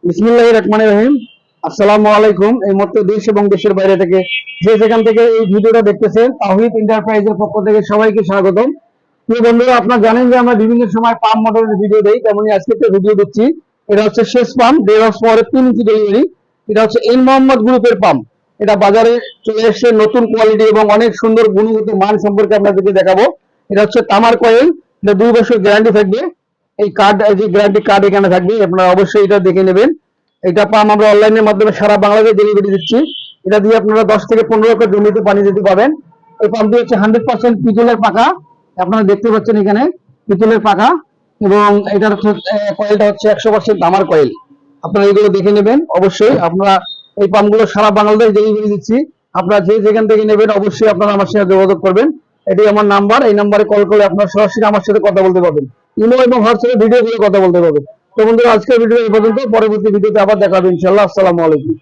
বিসমিল্লাহির রহমানির রহিম। আসসালামু আলাইকুম। এই মুহূর্তে দেশ এবং দেশের বাইরে থেকে যে যেখান থেকে এই ভিডিওটা দেখতেছেন, তাওহীদ এন্টারপ্রাইজের পক্ষ থেকে সবাইকে স্বাগতম। প্রিয় বন্ধুরা, আপনারা জানেন যে আমরা বিভিন্ন সময় পাম্প মডেলের ভিডিও দেই, তেমনি আজকে একটা ভিডিও দিচ্ছি। এটা হচ্ছে শেষ পাম্প, দেওয়ার পরে 3 ইঞ্চি ডেলিভারি। এটা হচ্ছে এন মোহাম্মদ গ্রুপের পাম্প। এটা বাজারে চলে এসেছে নতুন কোয়ালিটি এবং অনেক সুন্দর গুণগত মান সম্পর্কে আপনাদেরকে দেখাবো। এটা হচ্ছে তামার কয়েল। এটা 2 বছর গ্যারান্টি থাকবে। এই কার্ড, এই যে গ্যারান্টি কার্ড এখানে থাকবে, আপনারা অবশ্যই এটা দেখে নেবেন। এটা পাম্প আমরা অনলাইনের মাধ্যমে সারা বাংলাদেশে ডেলিভারি দিচ্ছি। এটা দিয়ে আপনারা 10 থেকে 15 একর জমিতে পানি দিতে পাবেন। এই পাম্পটি হচ্ছে 100% পিতলের পাকা। আপনারা দেখতে পাচ্ছেন এখানে পিতলের পাকা, এবং এটার কয়েলটা হচ্ছে 100% তামার কয়েল। আপনারা এগুলো দেখে নেবেন অবশ্যই। আপনারা এই পাম্পগুলো সারা বাংলাদেশ ডেলিভারি দিচ্ছি। আপনারা যে যেখান থেকে নেবেন অবশ্যই আপনারা আমার সাথে যোগাযোগ করবেন। এটি আমার নাম্বার। এই নাম্বারে কল করে আপনারা সরাসরি আমার সাথে কথা বলতে পারবেন। ইমো এবং হোয়াটসঅ্যাপে ভিডিও করে কথা বলতে পারবেন। তো বন্ধুরা, আজকের ভিডিও এই পর্যন্ত। পরবর্তী ভিডিওতে আবার দেখা হবে ইনশাআল্লাহ। আসসালামু আলাইকুম।